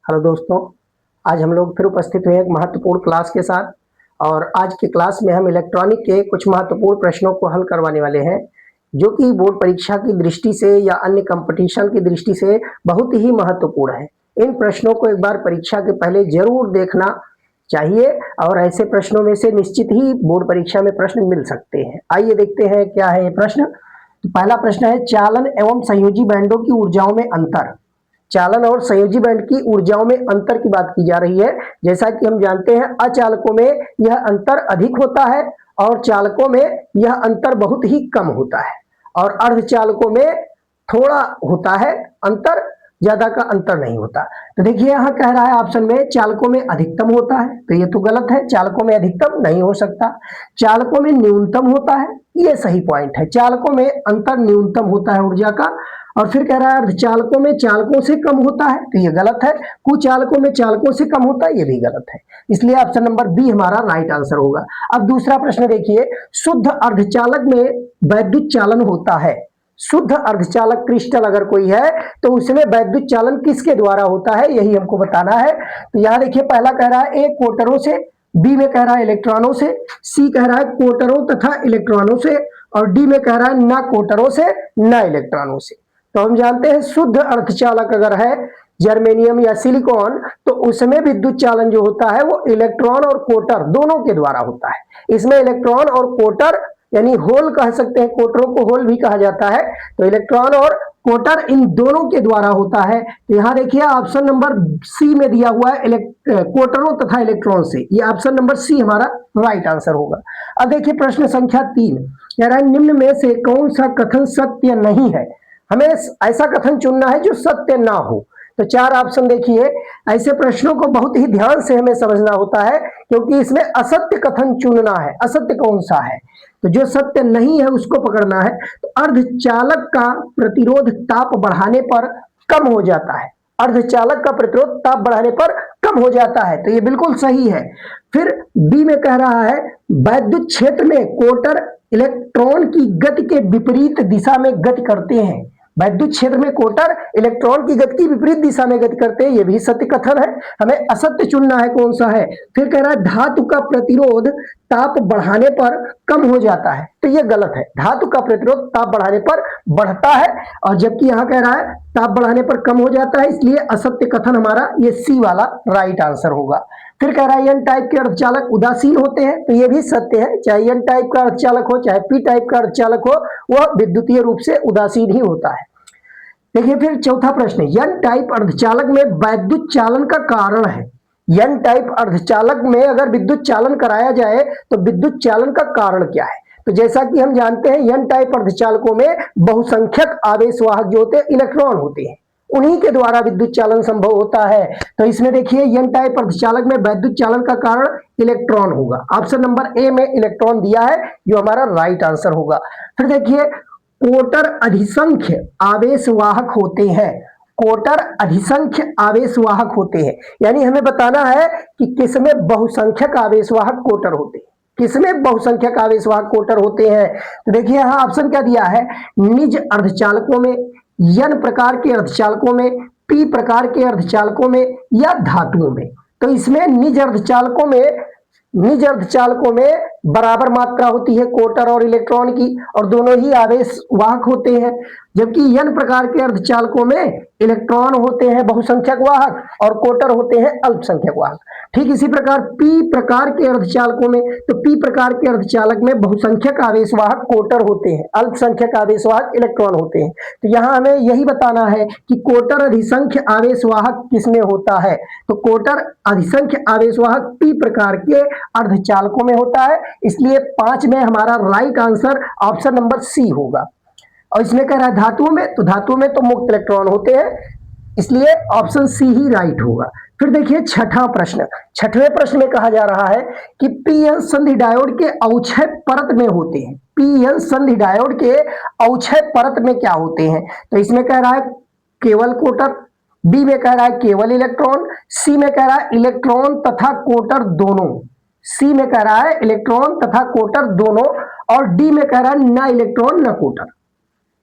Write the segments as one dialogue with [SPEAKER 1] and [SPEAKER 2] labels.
[SPEAKER 1] Hello दोस्तों, आज हम लोग फिर उपस्थित हुए एक महत्वपूर्ण क्लास के साथ। और आज की क्लास में हम इलेक्ट्रॉनिक के कुछ महत्वपूर्ण प्रश्नों को हल करवाने वाले हैं, जो कि बोर्ड परीक्षा की दृष्टि से या अन्य कंपटीशन की दृष्टि से बहुत ही महत्वपूर्ण है। इन प्रश्नों को एक बार परीक्षा के पहले जरूर देखना चाहिए और ऐसे प्रश्नों में से निश्चित ही बोर्ड परीक्षा में प्रश्न मिल सकते हैं। आइए देखते हैं क्या है ये प्रश्न। तो पहला प्रश्न है, चालन एवं संयोजी बैंडों की ऊर्जाओं में अंतर। चालन और संयोजी बैंड की ऊर्जाओं में अंतर की बात की जा रही है। जैसा कि हम जानते हैं, अचालकों में यह अंतर अधिक होता है और चालकों में यह अंतर बहुत ही कम होता है, और अर्धचालकों में थोड़ा होता है अंतर, ज्यादा का अंतर नहीं होता। तो देखिए यहां कह रहा है ऑप्शन में चालकों में अधिकतम होता है, तो ये तो गलत है, चालकों में अधिकतम नहीं हो सकता। चालकों में न्यूनतम होता है, ये सही पॉइंट है, चालकों में अंतर न्यूनतम होता है ऊर्जा का। और फिर कह रहा है अर्धचालकों में चालकों से कम होता है, तो ये गलत है। कुचालकों में चालकों से कम होता है, ये भी गलत है। इसलिए ऑप्शन नंबर बी हमारा राइट आंसर होगा। अब दूसरा प्रश्न देखिए, शुद्ध अर्धचालक में वैद्युत चालन होता है। शुद्ध अर्धचालक क्रिस्टल अगर कोई है तो उसमें वैद्युत चालन किसके द्वारा होता है, यही हमको बताना है। तो यहां देखिए पहला कह रहा है ए कोटरों से, बी में कह रहा है इलेक्ट्रॉनों से, सी कह रहा है कोटरों तथा इलेक्ट्रॉनों से, और डी में कह रहा है ना कोटरों से ना इलेक्ट्रॉनों से। तो हम जानते हैं शुद्ध अर्धचालक अगर है जर्मेनियम या सिलिकॉन, तो उसमें विद्युत चालन जो होता है वो इलेक्ट्रॉन और कोटर दोनों के द्वारा होता है। इसमें इलेक्ट्रॉन और कोटर यानी होल कह सकते हैं, कोटरों को होल भी कहा जाता है, तो इलेक्ट्रॉन और कोटर इन दोनों के द्वारा होता है। तो यहां देखिए ऑप्शन नंबर सी में दिया हुआ है कोटरों तथा इलेक्ट्रॉन से, ये ऑप्शन नंबर सी हमारा राइट आंसर होगा। अब देखिए प्रश्न संख्या 3, कह रहा है निम्न में से कौन सा कथन सत्य नहीं है। हमें ऐसा कथन चुनना है जो सत्य ना हो। तो चार ऑप्शन देखिए, ऐसे प्रश्नों को बहुत ही ध्यान से हमें समझना होता है, क्योंकि इसमें असत्य कथन चुनना है। असत्य कौन सा है, तो जो सत्य नहीं है उसको पकड़ना है। तो अर्धचालक का प्रतिरोध ताप बढ़ाने पर कम हो जाता है। अर्धचालक का प्रतिरोध ताप बढ़ाने पर कम हो जाता है, तो ये बिल्कुल सही है। फिर बी में कह रहा है वैद्युत क्षेत्र में कोटर इलेक्ट्रॉन की गति के विपरीत दिशा में गति करते हैं। वैद्युत क्षेत्र में कोटर इलेक्ट्रॉन की गति की विपरीत दिशा में गति करते हैं, यह भी सत्य कथन है। हमें असत्य चुनना है कौन सा है। फिर कह रहा है धातु का प्रतिरोध ताप बढ़ाने पर कम हो जाता है, तो यह गलत है। धातु का प्रतिरोध ताप बढ़ाने पर बढ़ता है, और जबकि यहां कह रहा है ताप बढ़ाने पर कम हो जाता है, इसलिए असत्य कथन हमारा ये सी वाला राइट आंसर होगा। फिर कह रहा है एन टाइप के अर्धचालक उदासीन होते हैं, तो यह भी सत्य है। चाहे एन टाइप का अर्धचालक हो चाहे पी टाइप का अर्धचालक हो, वह विद्युतीय रूप से उदासीन ही होता है। देखिए फिर चौथा प्रश्न, एन टाइप अर्धचालक में वैद्युत चालन का कारण है। एन टाइप अर्धचालक में अगर विद्युत चालन कराया जाए तो विद्युत चालन का कारण क्या है। तो जैसा कि हम जानते हैं एन टाइप अर्धचालकों में बहुसंख्यक आवेशवाहक जो होते हैं इलेक्ट्रॉन होते हैं, उन्हीं के द्वारा विद्युत चालन संभव होता है। तो इसमें देखिए एन टाइप अर्धचालक में वैद्युत चालन का कारण इलेक्ट्रॉन होगा। ऑप्शन नंबर ए में इलेक्ट्रॉन दिया है, जो हमारा राइट आंसर होगा। फिर देखिए कोटर अधिसंख्य आवेशवाहक होते हैं। कोटर अधिसंख्य आवेशवाहक होते हैं, यानी हमें बताना है कि किसमें बहुसंख्यक आवेशवाहक कोटर होते हैं, किसमें बहुसंख्यक आवेशवाहक कोटर होते हैं। तो देखिए यहां ऑप्शन क्या दिया है, निज अर्धचालकों में, एन प्रकार के अर्धचालकों में, पी प्रकार के अर्धचालकों में, या धातुओं में। तो इसमें निज अर्धचालकों में बराबर मात्रा होती है कोटर और इलेक्ट्रॉन की, और दोनों ही आवेश वाहक होते हैं। जबकि एन प्रकार के अर्धचालकों में इलेक्ट्रॉन होते हैं बहुसंख्यक वाहक और कोटर होते हैं अल्पसंख्यक वाहक। ठीक इसी प्रकार पी प्रकार के अर्धचालकों में, तो पी प्रकार के अर्धचालक में बहुसंख्यक आवेशवाहक कोटर होते हैं, अल्पसंख्यक आवेशवाहक इलेक्ट्रॉन होते हैं। तो यहां हमें यही बताना है कि कोटर अधिसंख्य आवेशवाहक किसमें होता है। तो कोटर अधिसंख्य आवेशवाहक पी प्रकार के अर्धचालकों में होता है, इसलिए 5 में हमारा right answer option number C होगा। और इसमें कह रहा है धातुओं में, तो धातुओं में तो मुक्त इलेक्ट्रॉन होते हैं, इसलिए ऑप्शन सी ही राइट होगा। फिर देखिए छठा प्रश्न, छठवें प्रश्न में कहा जा रहा है कि पीएन संधि डायोड के अवक्षय परत में होते हैं। पीएन संधि डायोड के अवक्षय परत में क्या होते हैं। तो इसमें कह रहा है केवल कोटर, बी में कह रहा है केवल इलेक्ट्रॉन, सी में कह रहा है इलेक्ट्रॉन तथा कोटर दोनों, सी में कह रहा है इलेक्ट्रॉन तथा कोटर दोनों, और डी में कह रहा है न इलेक्ट्रॉन न कोटर।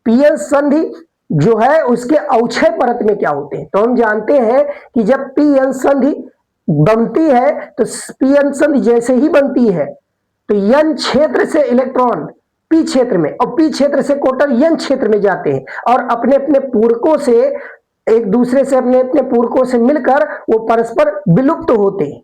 [SPEAKER 1] पीएन संधि जो है उसके अवक्षय परत में क्या होते हैं। तो हम जानते हैं कि जब पी एन संधि बनती है तो पी एन संधि जैसे ही बनती है तो एन क्षेत्र से इलेक्ट्रॉन पी क्षेत्र में और पी क्षेत्र से कोटर एन क्षेत्र में जाते हैं और अपने अपने पूरकों से एक दूसरे से अपने अपने पूरकों से मिलकर वो परस्पर विलुप्त होते हैं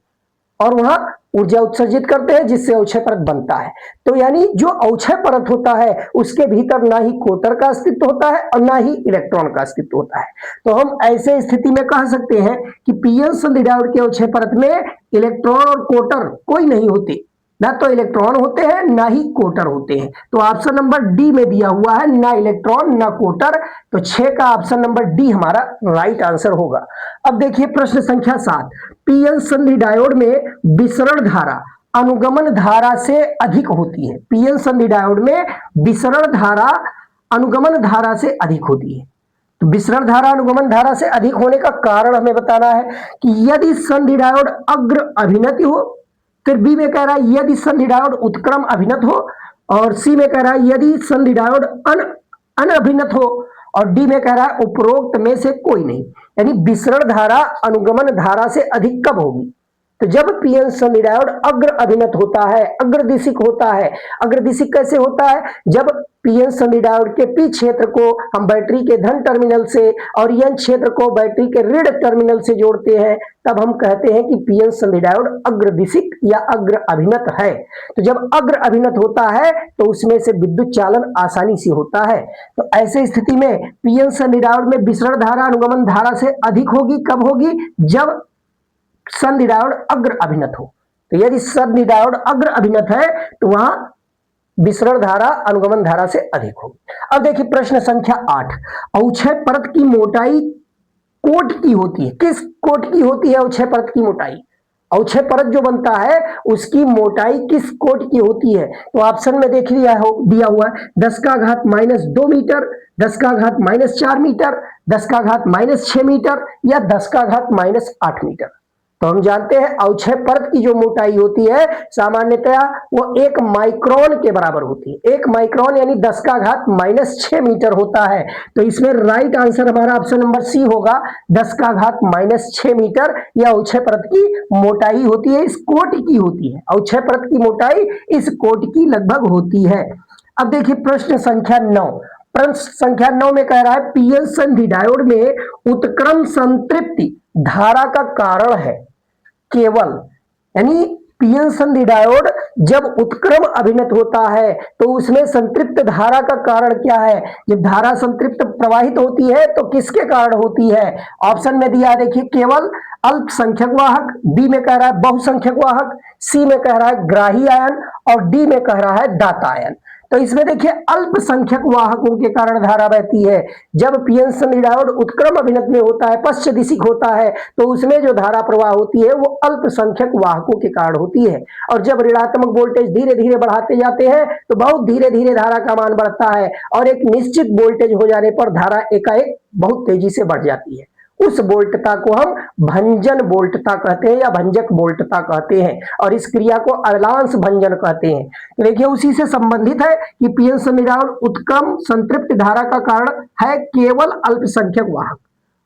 [SPEAKER 1] और वहां ऊर्जा उत्सर्जित करते हैं जिससे अवक्षय परत बनता है। तो यानी जो अवक्षय परत होता है उसके भीतर ना ही कोटर का अस्तित्व होता है और ना ही इलेक्ट्रॉन का अस्तित्व होता है। तो हम ऐसे स्थिति में कह सकते हैं कि पीएन संधि डायोड के अवक्षय परत में इलेक्ट्रॉन और कोटर कोई नहीं होते, ना तो इलेक्ट्रॉन होते हैं ना ही कोटर होते हैं। तो ऑप्शन नंबर डी में दिया हुआ है ना इलेक्ट्रॉन ना कोटर, तो 6 का ऑप्शन नंबर डी हमारा राइट आंसर होगा। अब देखिए प्रश्न संख्या 7, पीएन संधि डायोड में विसरण धारा अनुगमन धारा से अधिक होती है। पीएन संधि डायोड में विसरण धारा अनुगमन धारा से अधिक होती है। तो विसरण धारा अनुगमन धारा से अधिक होने का कारण हमें बताना है कि यदि संधि डायोड अग्र अभिनति हो, फिर बी में कह रहा है यदि संधि डायोड उत्क्रम अभिनत हो, और सी में कह रहा है यदि संधि डायोड अनअभिनत हो, और डी में कह रहा है उपरोक्त में से कोई नहीं। यानी विसरण धारा अनुगमन धारा से अधिक कब होगी? तो जब पीएन संधि डायोड अग्र अभिनत होता है, अग्रदिशिक होता है। अग्रदिशिक कैसे होता है? जब पीएन संधि डायोड के पी क्षेत्र को हम बैटरी के धन टर्मिनल से और एन क्षेत्र को बैटरी के ऋण टर्मिनल से जोड़ते हैं, तब हम कहते हैं कि पीएन संधि डायोड अग्रदिशिक या अग्र अभिनत है। तो जब अग्र अभिनत होता है तो उसमें से विद्युत चालन आसानी से होता है। तो ऐसे स्थिति में पीएन संधि डायोड में विसरण धारा अनुगमन धारा से अधिक होगी। कब होगी? जब संधि डायोड अग्र अभिनत हो। तो यदि संधि डायोड अग्र अभिनत है तो वहां विसरण धारा अनुगमन धारा से अधिक होगी। अब देखिए प्रश्न संख्या 8, अवक्षय परत की मोटाई कोट की होती है। किस कोट की होती है अवक्षय परत की मोटाई? अवक्षय परत जो बनता है उसकी मोटाई किस कोट की होती है? तो ऑप्शन में देख लिया हो, दिया हुआ है 10 का घात -2 मीटर, 10 का घात -4 मीटर, 10 का घात -6 मीटर या 10 का घात -8 मीटर। तो हम जानते हैं अवक्षय परत की जो मोटाई होती है सामान्यतया वो 1 माइक्रोन के बराबर होती है। 1 माइक्रोन यानी 10 का घात -6 मीटर होता है। तो इसमें राइट आंसर हमारा ऑप्शन नंबर सी होगा, 10 का घात -6 मीटर यह अवक्षय परत की मोटाई होती है, इस कोट की होती है। अवक्षय परत की मोटाई इस कोट की लगभग होती है। अब देखिए प्रश्न संख्या 9, प्रश्न संख्या 9 में कह रहा है पीएन संधि डायोड में उत्क्रम संतृप्ति धारा का कारण है केवल, यानी पीएन संधि डायोड जब उत्क्रम अभिनत होता है तो उसमें संतृप्त धारा का कारण क्या है? जब धारा संतृप्त प्रवाहित होती है तो किसके कारण होती है? ऑप्शन में दिया है देखिए केवल अल्पसंख्यक वाहक, बी में कह रहा है बहुसंख्यक वाहक, सी में कह रहा है ग्राही आयन और डी में कह रहा है दाता आयन। तो इसमें देखिए अल्पसंख्यक वाहकों के कारण धारा बहती है। जब पीएन संधि डायोड उत्क्रम अभिनत में होता है, पश्चदिशिक होता है, तो उसमें जो धारा प्रवाह होती है वो अल्पसंख्यक वाहकों के कारण होती है। और जब ऋणात्मक वोल्टेज धीरे धीरे बढ़ाते जाते हैं तो बहुत धीरे धीरे धारा का मान बढ़ता है और एक निश्चित वोल्टेज हो जाने पर धारा एकाएक बहुत तेजी से बढ़ जाती है। उस वोल्टता को हम भंजन वोल्टता कहते हैं या भंजक वोल्टता कहते हैं और इस क्रिया को अवलांस भंजन कहते हैं। तो देखिए उसी से संबंधित है कि पीएन संधि डायोड उत्क्रम संतृप्त धारा का कारण है केवल अल्पसंख्यक वाहक।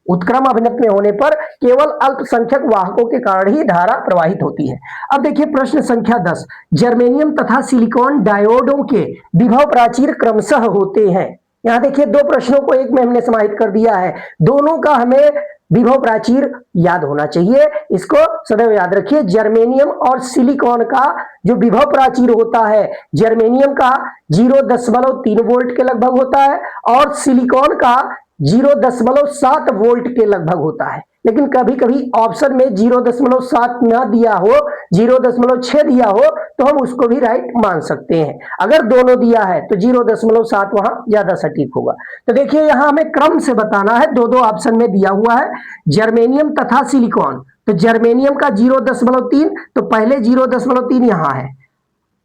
[SPEAKER 1] उत्क्रम अभिनत में होने पर केवल अल्पसंख्यक वाहकों के कारण ही धारा प्रवाहित होती है। अब देखिए प्रश्न संख्या 10, जर्मेनियम तथा सिलिकॉन डायोडों के विभव प्राचीर क्रमशः होते हैं। यहां देखिए दो प्रश्नों को एक में हमने समाहित कर दिया है, दोनों का हमें विभव प्राचीर याद होना चाहिए, इसको सदैव याद रखिए। जर्मेनियम और सिलिकॉन का जो विभव प्राचीर होता है, जर्मेनियम का 0.3 वोल्ट के लगभग होता है और सिलिकॉन का 0.7 वोल्ट के लगभग होता है। लेकिन कभी कभी ऑप्शन में 0.7 ना दिया हो, 0.6 दिया हो तो हम उसको भी राइट मान सकते हैं। अगर दोनों दिया है तो 0.7 वहां ज्यादा सटीक होगा। तो देखिए यहां हमें क्रम से बताना है, दो ऑप्शन में दिया हुआ है जर्मेनियम तथा सिलिकॉन। तो जर्मेनियम का 0.3, तो पहले 0.3 यहां है,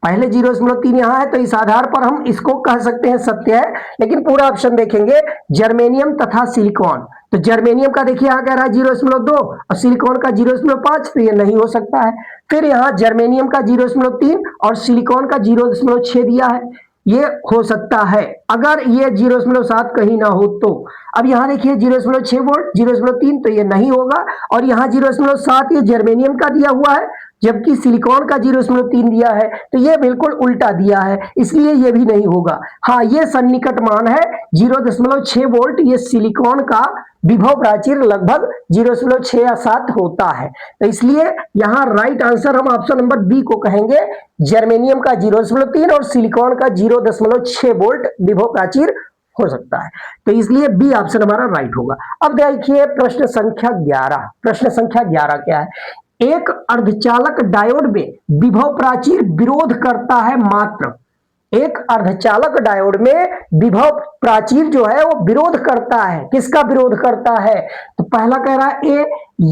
[SPEAKER 1] पहले 0.3 यहां है, तो इस आधार पर हम इसको कह सकते हैं सत्य है। लेकिन पूरा ऑप्शन देखेंगे जर्मेनियम तथा सिलिकॉन, तो जर्मेनियम का देखिए यहां कह रहा है 0.2 और सिलिकॉन का 0.5, तो ये नहीं हो सकता है। फिर यहां जर्मेनियम का 0.3 और सिलिकॉन का 0.6 दिया है, ये हो सकता है। अगर ये 0.7 कहीं ना हो तो अब यहां देखिए 0.6 वोल्ट 0.3 तो ये नहीं होगा, और यहां 0.7 ये जर्मेनियम का दिया हुआ है जबकि सिलिकॉन का 0.3 दिया है, तो ये बिल्कुल उल्टा दिया है, इसलिए ये भी नहीं होगा। हाँ, ये सन्निकट मान है 0.6 वोल्ट, ये सिलिकॉन का विभव प्राचीर लगभग 0.6 या 7 होता है, तो इसलिए यहां राइट आंसर हम ऑप्शन नंबर बी को कहेंगे, जर्मेनियम का 0.3 और सिलिकॉन का 0.6 वोल्ट विभव प्राचीर हो सकता है, तो इसलिए बी ऑप्शन हमारा राइट होगा। अब देखिए प्रश्न संख्या 11। प्रश्न संख्या 11 क्या है? एक अर्धचालक डायोड में विभव प्राचीर विरोध करता है मात्र, एक अर्धचालक डायोड में विभव प्राचीर जो है वो विरोध करता है, किसका विरोध करता है? तो पहला कह रहा है ए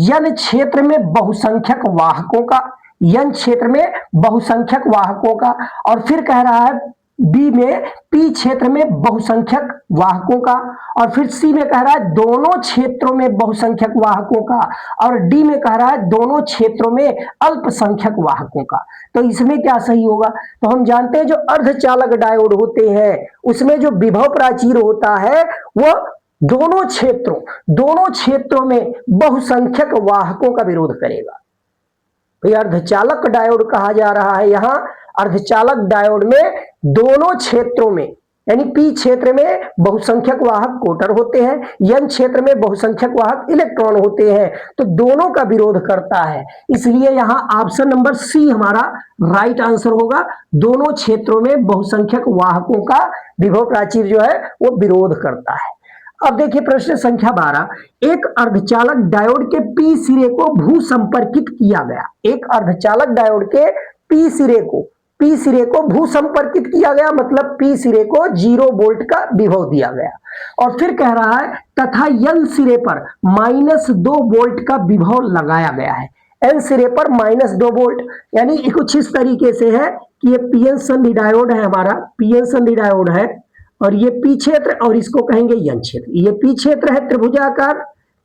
[SPEAKER 1] यन क्षेत्र में बहुसंख्यक वाहकों का, यन क्षेत्र में बहुसंख्यक वाहकों का, और फिर कह रहा है बी में पी क्षेत्र में बहुसंख्यक वाहकों का, और फिर सी में कह रहा है दोनों क्षेत्रों में बहुसंख्यक वाहकों का, और डी में कह रहा है दोनों क्षेत्रों में अल्पसंख्यक वाहकों का। तो इसमें क्या सही होगा? तो हम जानते हैं जो अर्धचालक डायोड होते हैं उसमें जो विभव प्राचीर होता है वो दोनों क्षेत्रों में बहुसंख्यक वाहकों का विरोध करेगा। तो अर्धचालक डायोड कहा जा रहा है यहां, अर्धचालक डायोड में दोनों क्षेत्रों में, यानी पी क्षेत्र में बहुसंख्यक वाहक कोटर होते हैं, एन क्षेत्र में बहुसंख्यक वाहक इलेक्ट्रॉन होते हैं, तो दोनों का विरोध करता है, इसलिए यहां ऑप्शन नंबर सी हमारा राइट आंसर होगा। दोनों क्षेत्रों में बहुसंख्यक वाहकों का विभव प्राचीर जो है वो विरोध करता है। अब देखिए प्रश्न संख्या 12। एक अर्धचालक डायोड के पी सिरे को भू संपर्कित किया गया, एक अर्धचालक डायोड के पी सिरे को भू संपर्कित किया गया, मतलब पी सिरे को 0 वोल्ट का विभव दिया गया, और फिर कह रहा है तथा एन सिरे पर -2 वोल्ट का विभव लगाया गया है। एन सिरे पर -2 वोल्ट, यानी कुछ इस तरीके से है कि ये पीएन संधि डायोड है हमारा, पीएन संधि डायोड है, और ये पी क्षेत्र और इसको कहेंगे एन क्षेत्र। ये पी क्षेत्र है त्रिभुजाकार,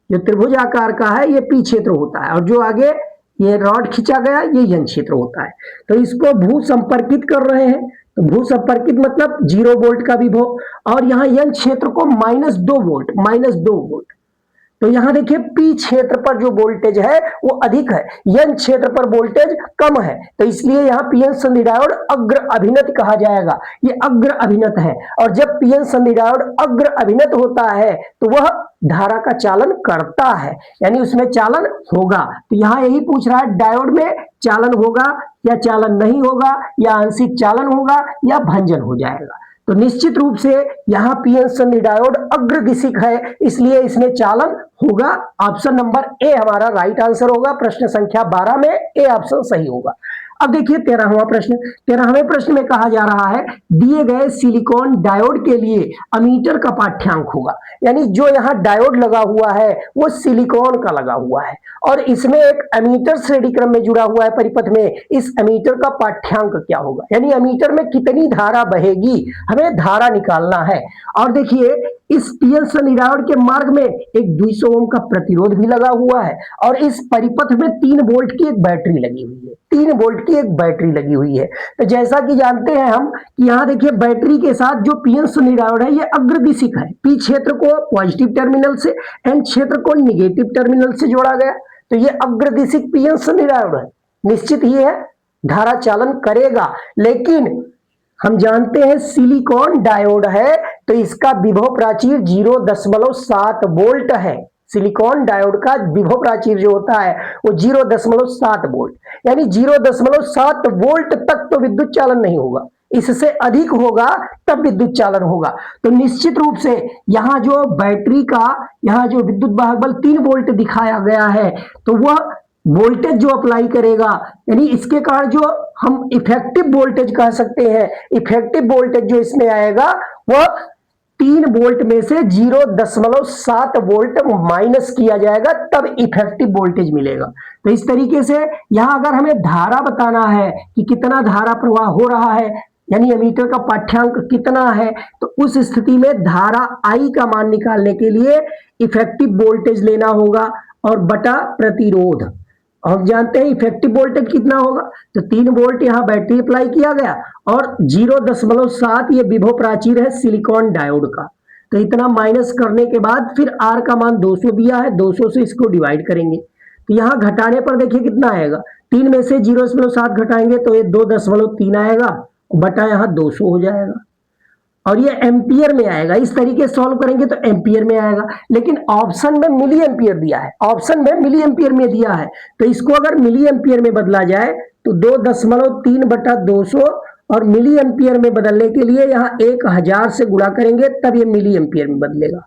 [SPEAKER 1] जो त्रिभुजाकार का है ये पी क्षेत्र होता है, और जो आगे ये रॉड खींचा गया ये एन क्षेत्र होता है। तो इसको भू संपर्कित कर रहे हैं, तो भू संपर्कित मतलब 0 वोल्ट का विभव, और यहां एन क्षेत्र को -2 वोल्ट। तो यहां देखिए पी क्षेत्र पर जो वोल्टेज है वो अधिक है, एन क्षेत्र पर वोल्टेज कम है, तो इसलिए यहां पीएन संधि डायोड अग्र अभिनत कहा जाएगा, ये अग्र अभिनत है, और जब पीएन संधि डायोड अग्र अभिनत होता है तो वह धारा का चालन करता है, यानी उसमें चालन होगा। तो यहां यही पूछ रहा है डायोड में चालन होगा या चालन नहीं होगा, या आंशिक चालन होगा या भंजन हो जाएगा। तो निश्चित रूप से यहां पीएन संधि डायोड अग्रदिशिक है, इसलिए इसमें चालन होगा। ऑप्शन नंबर ए हमारा राइट आंसर होगा। प्रश्न संख्या 12 में ए ऑप्शन सही होगा। अब देखिए 13वां प्रश्न। 13वें प्रश्न में कहा जा रहा है दिए गए सिलिकॉन डायोड के लिए अमीटर का पाठ्यांक होगा, यानी जो यहां डायोड लगा हुआ है वो सिलिकॉन का लगा हुआ है, और इसमें एक अमीटर श्रेणी क्रम में जुड़ा हुआ है परिपथ में, इस अमीटर का पाठ्यांक क्या होगा, यानी अमीटर में कितनी धारा बहेगी, हमें धारा निकालना है। और देखिए इस पीएन संधि डायोड के मार्ग में एक 200 ओम का प्रतिरोध भी लगा हुआ है, और इस परिपथ में 3 वोल्ट की एक बैटरी लगी हुई है, 3 वोल्ट की एक बैटरी लगी हुई है। तो जैसा कि जानते हैं हम कि यहां देखिए बैटरी के साथ जो पीएन संधि डायोड है ये अग्रदिशिक है, पी क्षेत्र को पॉजिटिव टर्मिनल से, एन क्षेत्र को निगेटिव टर्मिनल से जोड़ा गया, तो ये अग्रदिशिक पीएन संधि डायोड है, निश्चित ही है धारा चालन करेगा। लेकिन हम जानते हैं सिलिकॉन डायोड है तो इसका विभव प्राचीर 0.7 वोल्ट है, सिलिकॉन डायोड का विभव प्राचीर जो होता है वो 0.7 वोल्ट, यानी 0.7 वोल्ट तक तो विद्युत चालन नहीं होगा, इससे अधिक होगा तब विद्युत चालन होगा। तो निश्चित रूप से यहां जो बैटरी का यहां जो विद्युत वाहक बल 3 वोल्ट दिखाया गया है तो वह वोल्टेज जो अप्लाई करेगा, यानी इसके कारण जो हम इफेक्टिव वोल्टेज कह सकते हैं, इफेक्टिव वोल्टेज जो इसमें आएगा वह 3 वोल्ट में से 0.7 वोल्ट माइनस किया जाएगा, तब इफेक्टिव वोल्टेज मिलेगा। तो इस तरीके से यहां अगर हमें धारा बताना है कि कितना धारा प्रवाह हो रहा है, यानी एमीटर का पाठ्यांक कितना है, तो उस स्थिति में धारा आई का मान निकालने के लिए इफेक्टिव वोल्टेज लेना होगा और बटा प्रतिरोध, हम जानते हैं इफेक्टिव वोल्टेज कितना होगा, तो 3 वोल्ट यहाँ बैटरी अप्लाई किया गया और 0.7 ये विभव प्राचीर है सिलिकॉन डायोड का। तो इतना माइनस करने के बाद फिर R का मान 200 दिया है, 200 से इसको डिवाइड करेंगे तो यहाँ घटाने पर देखिए कितना आएगा, 3 में से 0.7 घटाएंगे तो ये 2.3 आएगा, बटा यहाँ 200 हो जाएगा और ये एम्पियर में आएगा। इस तरीके से सॉल्व करेंगे तो एम्पियर में आएगा, लेकिन ऑप्शन में मिली एम्पियर दिया है, ऑप्शन में मिली एम्पियर में दिया है, तो इसको अगर मिली एम्पियर में बदला जाए तो 2.3 बटा 200 और मिली एम्पियर में बदलने के लिए यहाँ 1000 से गुणा करेंगे तब ये मिली एम्पियर में बदलेगा।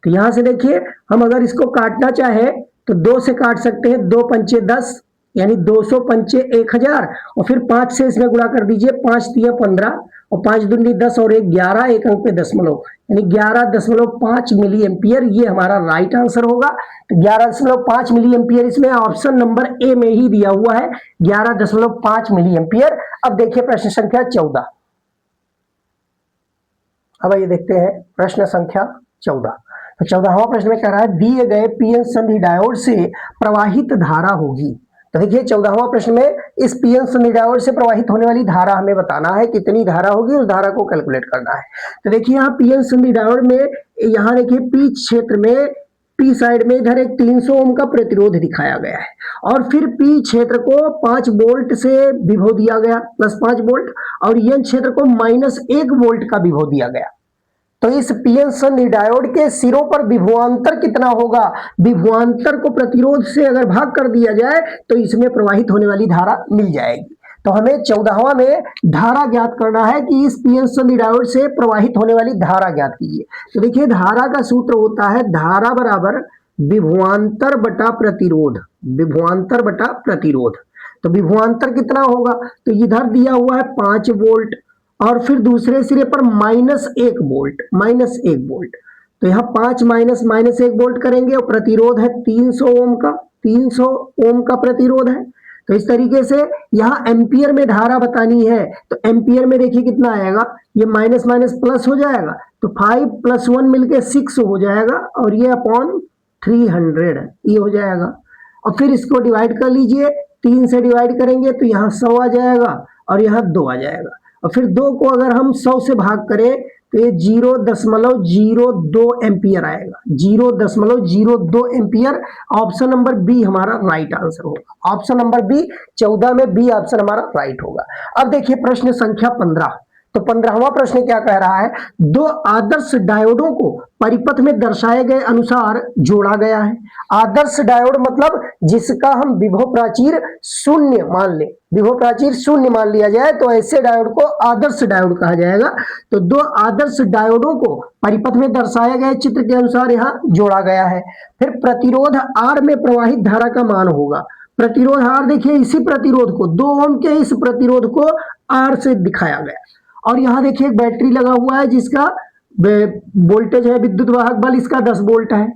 [SPEAKER 1] तो यहां से देखिए हम अगर इसको काटना चाहे तो 2 से काट सकते हैं, 2 पंचे 10 यानी 200 पंचे 1000 और फिर 5 से इसमें गुणा कर दीजिए, 5 तिया 15 और 5 दूनी 10 और 1 11, एक अंक पे दशमलव यानी 11.5 मिली एम्पियर, ये हमारा राइट आंसर होगा। तो 11.5 मिली एम्पियर इसमें ऑप्शन नंबर ए में ही दिया हुआ है, 11.5 मिली एम्पियर। अब देखिए प्रश्न संख्या 14। अब ये देखते हैं प्रश्न संख्या 14। तो 14वां प्रश्न में कह रहा है दिए गए पीएन संधि डायोड से प्रवाहित धारा होगी। तो देखिए 14वां प्रश्न में इस पीएन संधि डायोड से प्रवाहित होने वाली धारा हमें बताना है, कितनी धारा होगी उस धारा को कैलकुलेट करना है। तो देखिए यहाँ पीएन संधि डायोड में यहाँ देखिए पी क्षेत्र में पी साइड में इधर एक 300 ओम का प्रतिरोध दिखाया गया है और फिर पी क्षेत्र को 5 वोल्ट से विभव दिया गया +5 वोल्ट और एन क्षेत्र को -1 वोल्ट का विभव दिया गया। तो इस पीएन संधि डायोड के सिरों पर विभवांतर कितना होगा, विभवांतर को प्रतिरोध से अगर भाग कर दिया जाए तो इसमें प्रवाहित होने वाली धारा मिल जाएगी। तो हमें 14वां में धारा ज्ञात करना है कि इस पीएन संधि डायोड से प्रवाहित होने वाली धारा ज्ञात कीजिए। तो देखिए धारा का सूत्र होता है धारा बराबर विभवांतर बटा प्रतिरोध, विभवांतर बटा प्रतिरोध। तो विभवांतर कितना होगा, तो इधर दिया हुआ है 5 वोल्ट और फिर दूसरे सिरे पर -1 वोल्ट, -1 वोल्ट। तो यहाँ 5 माइनस -1 वोल्ट करेंगे और प्रतिरोध है 300 ओम का, 300 ओम का प्रतिरोध है। तो इस तरीके से यहाँ एम्पियर में धारा बतानी है, तो एम्पियर में देखिए कितना आएगा, ये माइनस माइनस प्लस हो जाएगा तो 5 + 1 मिलके 6 हो जाएगा और ये अपॉन 300 ये हो जाएगा। और फिर इसको डिवाइड कर लीजिए, 3 से डिवाइड करेंगे तो यहाँ 100 आ जाएगा और यहाँ 2 आ जाएगा और फिर 2 को अगर हम 100 से भाग करें तो ये 0.02 एम्पियर आएगा, 0.02 एम्पियर। ऑप्शन नंबर बी हमारा राइट आंसर होगा, ऑप्शन नंबर बी 14 में बी ऑप्शन हमारा राइट होगा। अब देखिए प्रश्न संख्या 15। तो 15वां प्रश्न क्या कह रहा है, 2 आदर्श डायोडों को परिपथ में दर्शाए गए अनुसार जोड़ा गया है। आदर्श डायोड मतलब जिसका हम विभव प्राचीर 0 मान ले, विभव प्राचीर 0 मान लिया जाए तो ऐसे डायोड को आदर्श डायोड कहा जाएगा। तो 2 आदर्श डायोडों को परिपथ में दर्शाए गए चित्र के अनुसार यहाँ जोड़ा गया है। फिर प्रतिरोध R में प्रवाहित धारा का मान होगा। प्रतिरोध R देखिए, इसी प्रतिरोध को 2 ओम के इस प्रतिरोध को R से दिखाया गया और यहाँ देखिए एक बैटरी लगा हुआ है जिसका वोल्टेज है, विद्युत वाहक बल इसका 10 वोल्ट है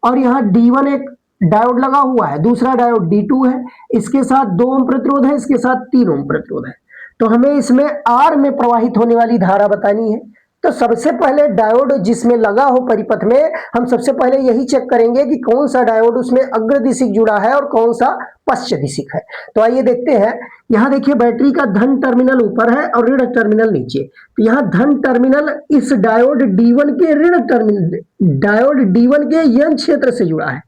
[SPEAKER 1] और यहाँ D1 एक डायोड लगा हुआ है, दूसरा डायोड D2 है, इसके साथ 2 ओम प्रतिरोध है, इसके साथ 3 ओम प्रतिरोध है। तो हमें इसमें R में प्रवाहित होने वाली धारा बतानी है। तो सबसे पहले डायोड जिसमें लगा हो परिपथ में, हम सबसे पहले यही चेक करेंगे कि कौन सा डायोड उसमें अग्रदिशिक जुड़ा है और कौन सा पश्च दिशिक है। तो आइए देखते हैं, यहाँ देखिए बैटरी का धन टर्मिनल ऊपर है और ऋण टर्मिनल नीचे। तो यहाँ धन टर्मिनल इस डायोड D1 के ऋण टर्मिनल, डायोड D1 के यन क्षेत्र से जुड़ा है।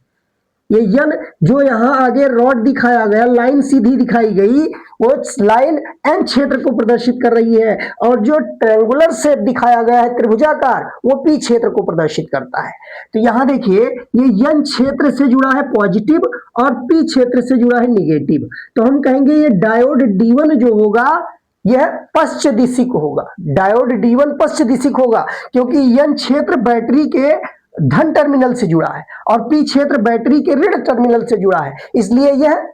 [SPEAKER 1] ये यन जो यहाँ आगे रॉड दिखाया गया, लाइन सीधी दिखाई गई, वो लाइन एन क्षेत्र को प्रदर्शित कर रही है और जो ट्रायंगुलर शेप दिखाया गया है त्रिभुजाकार, वो पी क्षेत्र को प्रदर्शित करता है। तो यहाँ देखिए ये यन क्षेत्र से जुड़ा है पॉजिटिव और पी क्षेत्र से जुड़ा है निगेटिव। तो हम कहेंगे ये डायोड D1 जो होगा यह पश्च दिशिक होगा, डायोड D1 पश्च दिशिक होगा क्योंकि यन क्षेत्र बैटरी के धन टर्मिनल से जुड़ा है और पी क्षेत्र बैटरी के ऋण टर्मिनल से जुड़ा है, इसलिए यह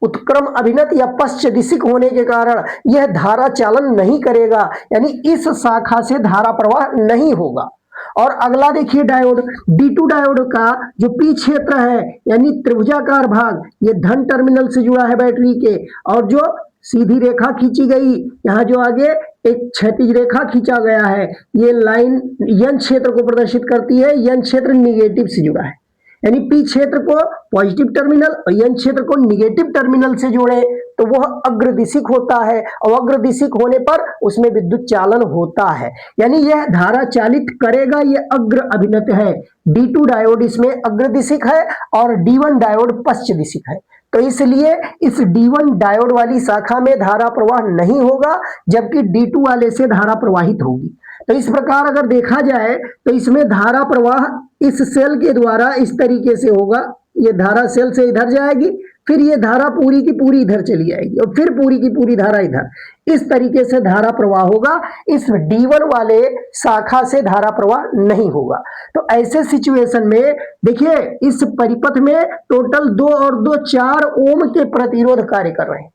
[SPEAKER 1] उत्क्रम अभिनत या पश्च दिशिक होने के कारण यह धारा चालन नहीं करेगा, यानी इस शाखा से धारा प्रवाह नहीं होगा। और अगला देखिए डायोड D2 डायोड का जो पी क्षेत्र है यानी त्रिभुजाकार भाग, ये धन टर्मिनल से जुड़ा है बैटरी के और जो सीधी रेखा खींची गई, यहाँ जो आगे एक क्षैतिज रेखा खींचा गया है, ये लाइन यन क्षेत्र को प्रदर्शित करती है, यन क्षेत्र निगेटिव से जुड़ा है, यानी पी क्षेत्र को पॉजिटिव टर्मिनल और एन क्षेत्र को निगेटिव टर्मिनल से जोड़े तो वह अग्रदिशिक होता है, और अग्रदिशिक होने पर उसमें विद्युत चालन होता है, यानी यह धारा चालित करेगा, यह अग्र अभिनत है। D2 डायोड इसमें अग्रदिशिक है और D1 डायोड पश्च दिशिक है, तो इसलिए इस D1 डायोड वाली शाखा में धारा प्रवाह नहीं होगा, जबकि D2 वाले से धारा प्रवाहित होगी। तो इस प्रकार अगर देखा जाए तो इसमें धारा प्रवाह इस सेल के द्वारा इस तरीके से होगा, ये धारा सेल से इधर जाएगी, फिर ये धारा पूरी की पूरी इधर चली जाएगी और फिर पूरी की पूरी धारा इधर, इस तरीके से धारा प्रवाह होगा। इस D1 वाले शाखा से धारा प्रवाह नहीं होगा। तो ऐसे सिचुएशन में देखिए इस परिपथ में टोटल 2 और 2 4 ओम के प्रतिरोध कार्य कर रहे हैं।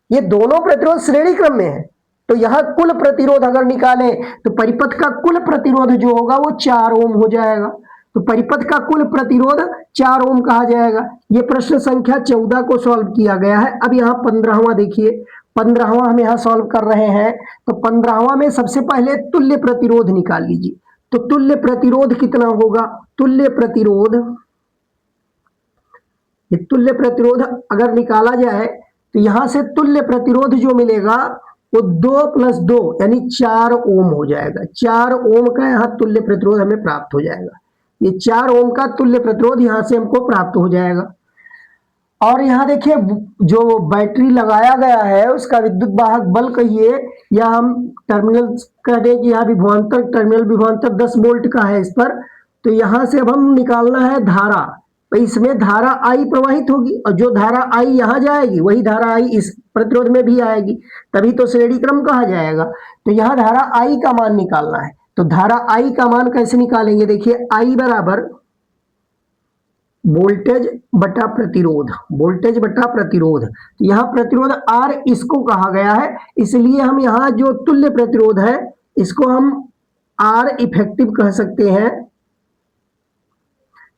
[SPEAKER 1] ये दोनों प्रतिरोध श्रेणी क्रम में है, तो यहां कुल प्रतिरोध अगर निकालें तो परिपथ का कुल प्रतिरोध जो होगा वो 4 ओम हो जाएगा। तो परिपथ का कुल प्रतिरोध 4 ओम कहा जाएगा। ये प्रश्न संख्या 14 को सॉल्व किया गया है। अब यहाँ 15वां देखिए, 15वां हम यहाँ सॉल्व कर रहे हैं। तो 15वां में सबसे पहले तुल्य प्रतिरोध निकाल लीजिए। तो तुल्य प्रतिरोध कितना होगा? तुल्य प्रतिरोध, ये तुल्य प्रतिरोध अगर निकाला जाए तो यहां से तुल्य प्रतिरोध जो मिलेगा वो 2 + 2 यानी 4 ओम हो जाएगा। 4 ओम का यहाँ तुल्य प्रतिरोध हमें प्राप्त हो जाएगा। ये 4 ओम का तुल्य प्रतिरोध यहां से हमको प्राप्त हो जाएगा। और यहाँ देखिए जो बैटरी लगाया गया है उसका विद्युत वाहक बल कहिए या हम टर्मिनल कह दें कि यहाँ विभवांतर, टर्मिनल विभवांतर 10 वोल्ट का है इस पर। तो यहां से अब हम निकालना है धारा, तो इसमें धारा I प्रवाहित होगी और जो धारा I यहां जाएगी वही धारा I इस प्रतिरोध में भी आएगी, तभी तो श्रेणी क्रम कहा जाएगा। तो यहां धारा I का मान निकालना है। तो धारा I का मान कैसे निकालेंगे? देखिए I बराबर वोल्टेज बटा प्रतिरोध, वोल्टेज बटा प्रतिरोध। तो यहां प्रतिरोध R इसको कहा गया है, इसलिए हम यहां जो तुल्य प्रतिरोध है इसको हम R इफेक्टिव कह सकते हैं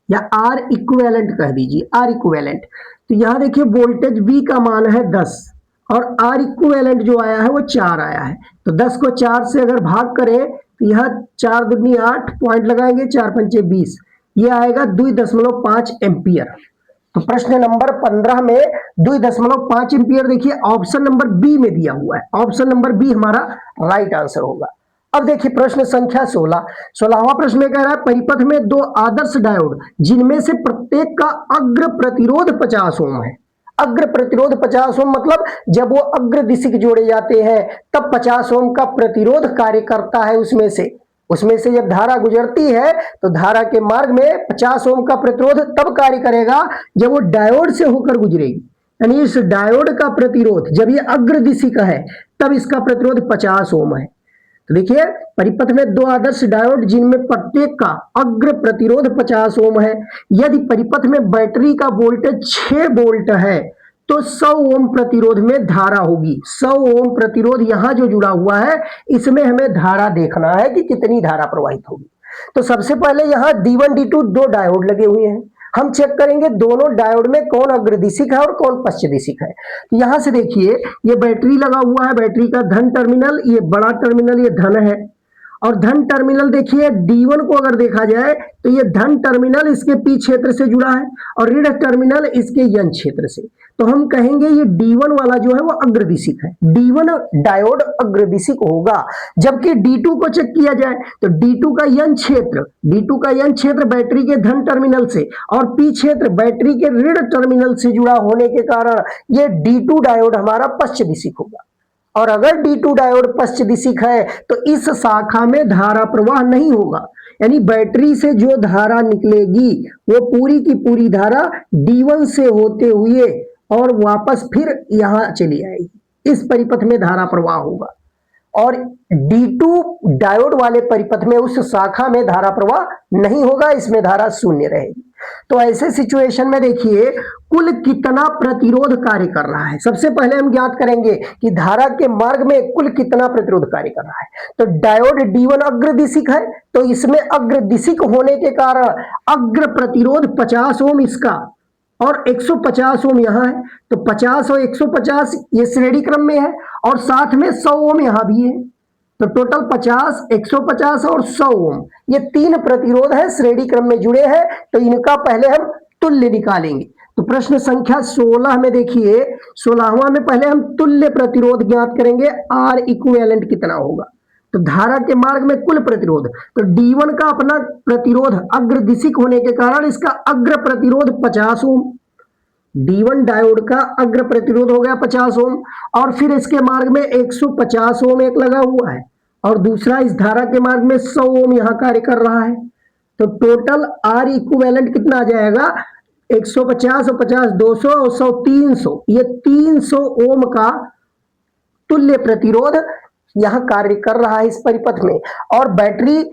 [SPEAKER 1] या R इक्विवेलेंट कह दीजिए, R इक्विवेलेंट। तो यहां देखिए वोल्टेज V का मान है 10 और R इक्विवेलेंट जो आया है वो 4 आया है। तो 10 को 4 से अगर भाग करें तो यह 4 दूनी 8, पॉइंट लगाएंगे 4 पंचे 20, ये आएगा 2.5 एम्पियर। तो प्रश्न नंबर 15 में 2.5 एम्पियर देखिए ऑप्शन नंबर बी में दिया हुआ है। ऑप्शन नंबर बी हमारा राइट आंसर होगा। अब देखिए प्रश्न संख्या 16वां प्रश्न में कह रहा है परिपथ में 2 आदर्श डायोड जिनमें से प्रत्येक का अग्र प्रतिरोध 50 ओम है। अग्र प्रतिरोध 50 ओम मतलब जब वो अग्र दिशिक जोड़े जाते हैं तब 50 ओम का प्रतिरोध कार्य करता है। उसमें से जब धारा गुजरती है तो धारा के मार्ग में 50 ओम का प्रतिरोध तब कार्य करेगा जब वो डायोड से होकर गुजरेगी। यानी इस डायोड का प्रतिरोध जब ये अग्र दिशिक है तब इसका प्रतिरोध 50 ओम है। तो देखिए परिपथ में 2 आदर्श डायोड जिनमें प्रत्येक का अग्र प्रतिरोध 50 ओम है। यदि परिपथ में बैटरी का वोल्टेज 6 वोल्ट है तो 100 ओम प्रतिरोध में धारा होगी। 100 ओम प्रतिरोध यहां जो जुड़ा हुआ है इसमें हमें धारा देखना है कि कितनी धारा प्रवाहित होगी। तो सबसे पहले यहां D1 D2 2 डायोड लगे हुए हैं। हम चेक करेंगे दोनों डायोड में कौन अग्रदिशिक है और कौन पश्चदिशिक है। तो यहां से देखिए ये बैटरी लगा हुआ है, बैटरी का धन टर्मिनल, ये बड़ा टर्मिनल ये धन है, और धन टर्मिनल देखिए D1 को अगर देखा जाए तो ये धन टर्मिनल इसके P क्षेत्र से जुड़ा है और ऋण टर्मिनल इसके N क्षेत्र से। तो हम कहेंगे ये D1 वाला जो है वो अग्रदिशिक है, D1 डायोड अग्रदिशिक होगा। जबकि D2 को चेक किया जाए तो D2 का N क्षेत्र बैटरी के धन टर्मिनल से और P क्षेत्र बैटरी के ऋण टर्मिनल से जुड़ा होने के कारण ये D2 डायोड हमारा पश्चदिशिक होगा। और अगर D2 डायोड पश्चदिशिक है तो इस शाखा में धारा प्रवाह नहीं होगा, यानी बैटरी से जो धारा निकलेगी वो पूरी की पूरी धारा D1 से होते हुए और वापस फिर यहां चली आएगी। इस परिपथ में धारा प्रवाह होगा और D2 डायोड वाले परिपथ में उस शाखा में धारा प्रवाह नहीं होगा, इसमें धारा शून्य रहेगी। तो ऐसे सिचुएशन में देखिए कुल कितना प्रतिरोध कार्य कर रहा है। सबसे पहले हम ज्ञात करेंगे कि धारा के मार्ग में कुल कितना प्रतिरोध कार्य कर रहा है। तो डायोड D1 अग्रदिशिक है तो इसमें अग्रदिशिक होने के कारण अग्र प्रतिरोध 50 ओम इसका और 150 ओम यहां है। तो 50 और 150 ये श्रेणी क्रम में है और साथ में 100 ओम यहां भी है। तो टोटल 50, 150 और 100 ओम, ये 3 प्रतिरोध है, श्रेणी क्रम में जुड़े हैं, तो इनका पहले हम तुल्य निकालेंगे। तो प्रश्न संख्या 16 में देखिए, 16वां में पहले हम तुल्य प्रतिरोध ज्ञात करेंगे, R इक्विवेलेंट कितना होगा। तो धारा के मार्ग में कुल प्रतिरोध, तो D1 का अपना प्रतिरोध अग्र दिशिक होने के कारण इसका अग्र प्रतिरोध 50 ओम, D1 डायोड का अग्र प्रतिरोध हो गया 50 ओम, और फिर इसके मार्ग में 150 ओम एक लगा हुआ है, और दूसरा इस धारा के मार्ग में 100 ओम यहां कार्य कर रहा है। तो टोटल R इक्विवेलेंट कितना आ जाएगा, 150 और 50 200 और 100 300, ये 300 ओम का तुल्य प्रतिरोध यहां कार्य कर रहा है इस परिपथ में। और बैटरी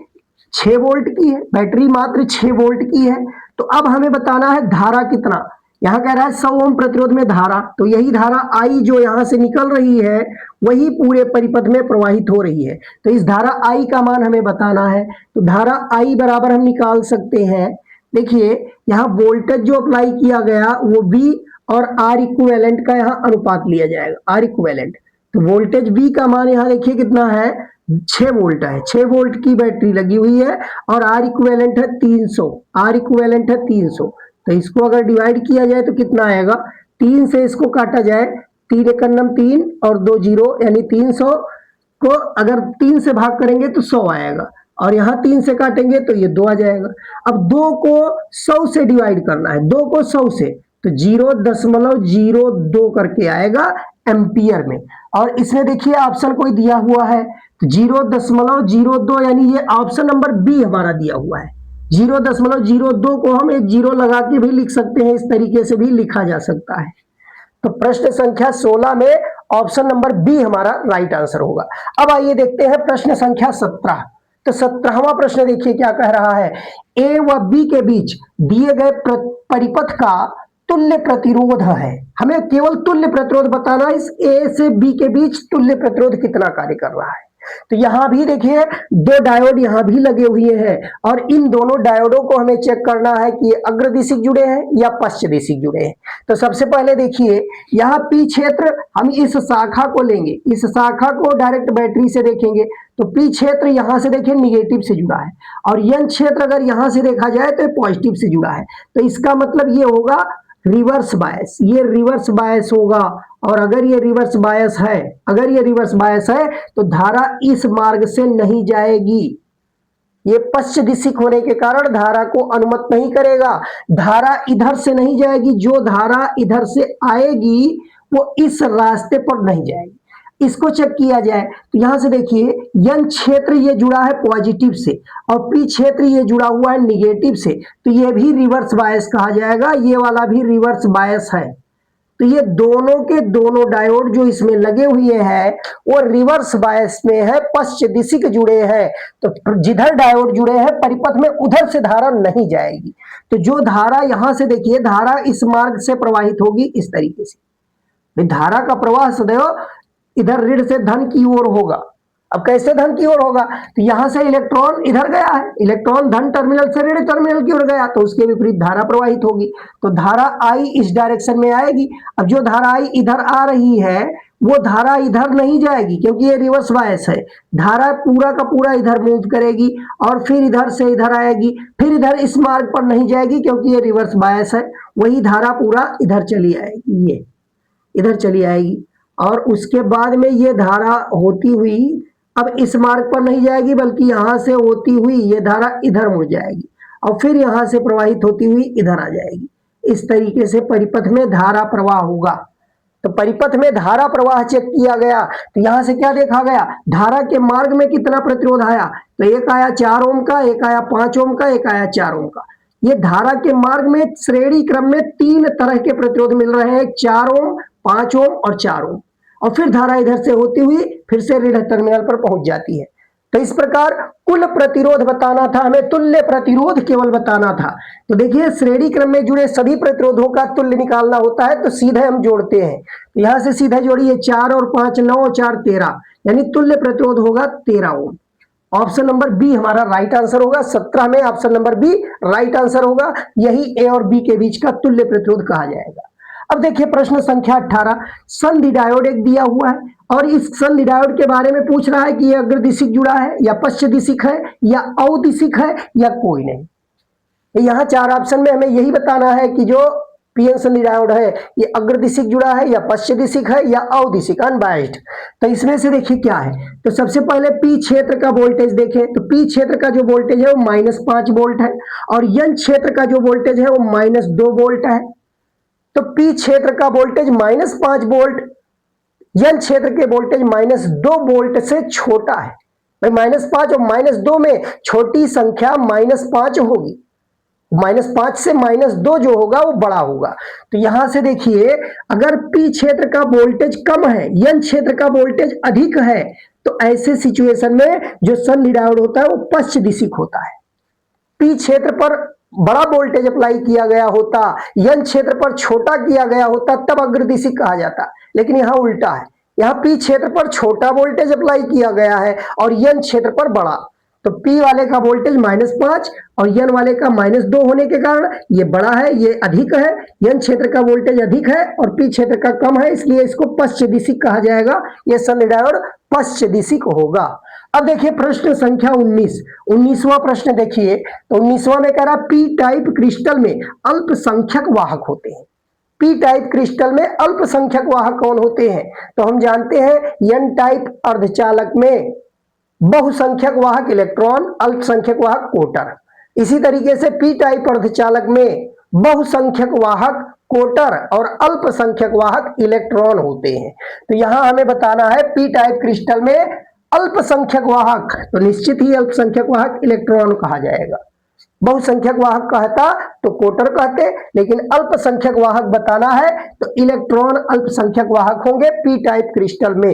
[SPEAKER 1] 6 वोल्ट की है, बैटरी मात्र 6 वोल्ट की है। तो अब हमें बताना है धारा कितना, यहां कह रहा है 100 ओम प्रतिरोध में धारा, तो यही धारा I जो यहां से निकल रही है वही पूरे परिपथ में प्रवाहित हो रही है। तो इस धारा I का मान हमें बताना है। तो धारा I बराबर हम निकाल सकते हैं, देखिए यहां वोल्टेज जो अप्लाई किया गया वो V और R इक्विवेलेंट का यहां अनुपात लिया जाएगा, R इक्विवेलेंट। तो वोल्टेज V का मान यहां देखिए कितना है, 6 वोल्ट है, 6 वोल्ट की बैटरी लगी हुई है, और R इक्विवेलेंट है 300, R इक्विवेलेंट है 300। तो इसको अगर डिवाइड किया जाए तो कितना आएगा, 3 से इसको काटा जाए, 3 एक नम 3 और 2 जीरो, यानी 300 को अगर 3 से भाग करेंगे तो 100 आएगा, और यहां 3 से काटेंगे तो ये 2 आ जाएगा। अब 2 को 100 से डिवाइड करना है, 2 को 100 से, तो 0.02 करके आएगा एम्पियर में। और इसमें देखिए ऑप्शन कोई दिया हुआ है, तो 0.02, यानी ये ऑप्शन नंबर बी हमारा दिया हुआ है। 0.02 को हम एक जीरो लगा के भी लिख सकते हैं, इस तरीके से भी लिखा जा सकता है। तो प्रश्न संख्या 16 में ऑप्शन नंबर बी हमारा राइट आंसर होगा। अब आइए देखते हैं प्रश्न संख्या 17। तो 17वां प्रश्न देखिए क्या कह रहा है, ए व बी के बीच दिए गए परिपथ का तुल्य प्रतिरोध है। हमें केवल तुल्य प्रतिरोध बताना, इस ए से बी के बीच तुल्य प्रतिरोध कितना कार्य कर रहा है। तो यहां भी देखिए 2 डायोड यहां भी लगे हुए हैं, और इन दोनों डायोडों को हमें चेक करना है कि ये अग्र दिशिक जुड़े हैं या पश्च दिशिक जुड़े हैं। तो सबसे पहले देखिए यहां पी क्षेत्र, हम इस शाखा को लेंगे, इस शाखा को डायरेक्ट बैटरी से देखेंगे, तो पी क्षेत्र यहां से देखिए निगेटिव से जुड़ा है, और एन क्षेत्र अगर यहां से देखा जाए तो पॉजिटिव से जुड़ा है। तो इसका मतलब ये होगा रिवर्स बायस, ये रिवर्स बायस होगा। और अगर ये रिवर्स बायस है, अगर ये रिवर्स बायस है तो धारा इस मार्ग से नहीं जाएगी, ये पश्च दिशिक होने के कारण धारा को अनुमत नहीं करेगा। धारा इधर से नहीं जाएगी, जो धारा इधर से आएगी वो इस रास्ते पर नहीं जाएगी। इसको चेक किया जाए तो यहां से देखिए एन क्षेत्र ये जुड़ा है पॉजिटिव से, और पी क्षेत्र ये जुड़ा हुआ है निगेटिव से, तो ये भी रिवर्स बायस कहा जाएगा, ये वाला भी रिवर्स बायस है। तो ये दोनों के दोनों डायोड जो इसमें लगे हुए हैं वो रिवर्स बायस में है, पश्च दिशिक जुड़े हैं। तो जिधर डायोड जुड़े हैं परिपथ में उधर से धारा नहीं जाएगी। तो जो धारा यहां से देखिए, धारा इस मार्ग से प्रवाहित होगी इस तरीके से। धारा का प्रवाह सदैव इधर ऋण से धन की ओर होगा। अब कैसे धन की ओर होगा, तो यहां से इलेक्ट्रॉन इधर गया है, इलेक्ट्रॉन धन टर्मिनल से ऋण टर्मिनल की ओर गया, तो उसके विपरीत धारा प्रवाहित होगी। तो धारा आई इस डायरेक्शन में आएगी। अब जो धारा आई इधर आ रही है वो धारा इधर नहीं जाएगी, क्योंकि ये रिवर्स बायस है। धारा पूरा का पूरा इधर मूव करेगी, और फिर इधर से इधर आएगी, फिर इधर इस मार्ग पर नहीं जाएगी क्योंकि ये रिवर्स बायस है। वही धारा पूरा इधर चली आएगी, ये इधर चली आएगी, और उसके बाद में ये धारा होती हुई अब इस मार्ग पर नहीं जाएगी, बल्कि यहां से होती हुई ये धारा इधर मुड़ जाएगी, और फिर यहां से प्रवाहित होती हुई इधर आ जाएगी। इस तरीके से परिपथ में धारा प्रवाह होगा। तो परिपथ में धारा प्रवाह चेक किया गया, तो यहां से क्या देखा गया, धारा के मार्ग में कितना प्रतिरोध आया, तो एक आया 4 ओम का, एक आया 5 ओम का, एक आया 4 ओम का। ये धारा के मार्ग में श्रेणी क्रम में 3 तरह के प्रतिरोध मिल रहे हैं, 4 ओम, 5 ओम और 4 ओम, और फिर धारा इधर से होती हुई फिर से ऋण टर्मिनल पर पहुंच जाती है। तो इस प्रकार कुल प्रतिरोध बताना था हमें, तुल्य प्रतिरोध केवल बताना था। तो देखिए श्रेणी क्रम में जुड़े सभी प्रतिरोधों का तुल्य निकालना होता है, तो सीधे हम जोड़ते हैं। यहां से सीधे जोड़िए, 4 और 5 9, 4 13, यानी तुल्य प्रतिरोध होगा 13 ओम। ऑप्शन नंबर बी हमारा राइट आंसर होगा। 17 में option number B right answer होगा। यही ए और बी के बीच का तुल्य प्रतिरोध कहा जाएगा। अब देखिए प्रश्न संख्या 18, संधि डायोड एक दिया हुआ है और इस संधि डायोड के बारे में पूछ रहा है कि यह अग्रदिशिक जुड़ा है या पश्च दिशिक है या अवदिशिक है या कोई नहीं। यहां चार ऑप्शन में हमें यही बताना है कि जो पीएन संधि डायोड है ये अग्रदिशिक जुड़ा है या पश्च दिशिक है या अवदिशिक, अनबायस्ड। तो इसमें से देखिए क्या है, तो सबसे पहले पी क्षेत्र का वोल्टेज देखें तो पी क्षेत्र का जो वोल्टेज है वो -5 वोल्ट है और एन क्षेत्र का जो वोल्टेज है वो -2 वोल्ट है। तो पी क्षेत्र का वोल्टेज -5 वोल्ट, एन क्षेत्र के वोल्टेज -2 वोल्ट से छोटा है। भाई -5 और -2 में छोटी संख्या -5 होगी, -5 से -2 जो होगा वो बड़ा होगा। तो यहां से देखिए अगर पी क्षेत्र का वोल्टेज कम है, एन क्षेत्र का वोल्टेज अधिक है, तो ऐसे सिचुएशन में जो संधि डायोड होता है वो पश्च दिशिक होता है। पी क्षेत्र पर बड़ा वोल्टेज अप्लाई किया गया होता, एन क्षेत्र पर छोटा किया गया होता, तब अग्रदिशिक कहा जाता। लेकिन यहां उल्टा है, यहां पी क्षेत्र पर छोटा वोल्टेज अप्लाई किया गया है और एन क्षेत्र पर बड़ा। तो पी वाले का वोल्टेज -5 और एन वाले का -2 होने के कारण ये बड़ा है, ये अधिक है। एन क्षेत्र का वोल्टेज अधिक है और पी क्षेत्र का कम है, इसलिए इसको पश्च दिशिक कहा जाएगा। यह संधि डायोड पश्च दिशिक होगा। अब देखिए प्रश्न संख्या 19, 19वां प्रश्न देखिए। तो 19वां में कह रहा पी टाइप क्रिस्टल में अल्पसंख्यक वाहक होते हैं। पी टाइप क्रिस्टल में अल्पसंख्यक वाहक कौन होते हैं? तो हम जानते हैं एन टाइप अर्धचालक में बहुसंख्यक वाहक इलेक्ट्रॉन, अल्पसंख्यक वाहक कोटर। इसी तरीके से पी टाइप अर्धचालक में बहुसंख्यक वाहक कोटर और अल्पसंख्यक वाहक इलेक्ट्रॉन होते हैं। तो यहां हमें बताना है पी टाइप क्रिस्टल में अल्पसंख्यक वाहक, तो निश्चित ही अल्पसंख्यक वाहक इलेक्ट्रॉन कहा जाएगा। बहुसंख्यक वाहक कहता तो कोटर कहते, लेकिन अल्पसंख्यक वाहक बताना है तो इलेक्ट्रॉन अल्पसंख्यक वाहक होंगे पी टाइप क्रिस्टल में।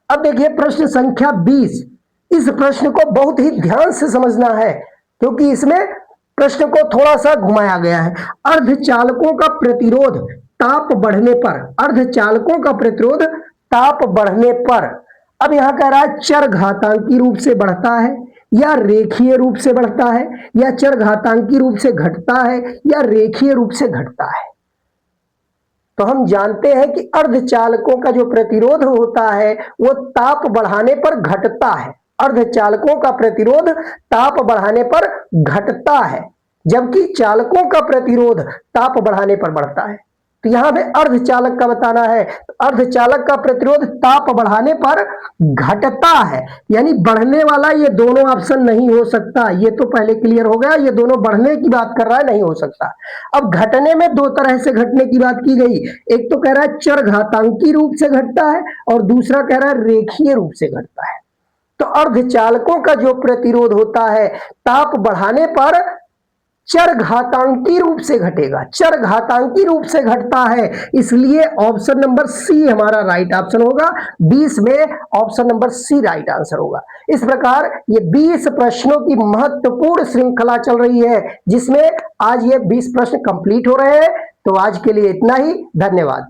[SPEAKER 1] अब देखिए प्रश्न संख्या 20, इस प्रश्न को बहुत ही ध्यान से समझना है क्योंकि इसमें प्रश्न को थोड़ा सा घुमाया गया है। अर्धचालकों का प्रतिरोध ताप बढ़ने पर, अर्धचालकों का प्रतिरोध ताप बढ़ने पर, अब यहां कह रहा है चरघातांकी रूप से बढ़ता है या रेखीय रूप से बढ़ता है या चरघातांकी रूप से घटता है या रेखीय रूप से घटता है। तो हम जानते हैं कि अर्धचालकों का जो प्रतिरोध होता है वो ताप बढ़ाने पर घटता है। अर्धचालकों का प्रतिरोध ताप बढ़ाने पर घटता है, जबकि चालकों का प्रतिरोध ताप बढ़ाने पर बढ़ता है। तो यहां पे अर्धचालक का बताना है, तो अर्धचालक का प्रतिरोध ताप बढ़ाने पर घटता है, यानी बढ़ने वाला ये दोनों ऑप्शन नहीं हो सकता। ये तो पहले क्लियर हो गया, ये दोनों बढ़ने की बात कर रहा है, नहीं हो सकता। अब घटने में दो तरह से घटने की बात की गई, एक तो कह रहा है चरघातांकी रूप से घटता है और दूसरा कह रहा है रेखीय रूप से घटता है। तो अर्धचालकों का जो प्रतिरोध होता है ताप बढ़ाने पर चरघातांकी रूप से घटेगा, चरघातांकी रूप से घटता है, इसलिए ऑप्शन नंबर सी हमारा राइट ऑप्शन होगा। 20 में option number C right answer होगा। इस प्रकार ये 20 प्रश्नों की महत्वपूर्ण श्रृंखला चल रही है जिसमें आज ये 20 प्रश्न कंप्लीट हो रहे हैं। तो आज के लिए इतना ही, धन्यवाद।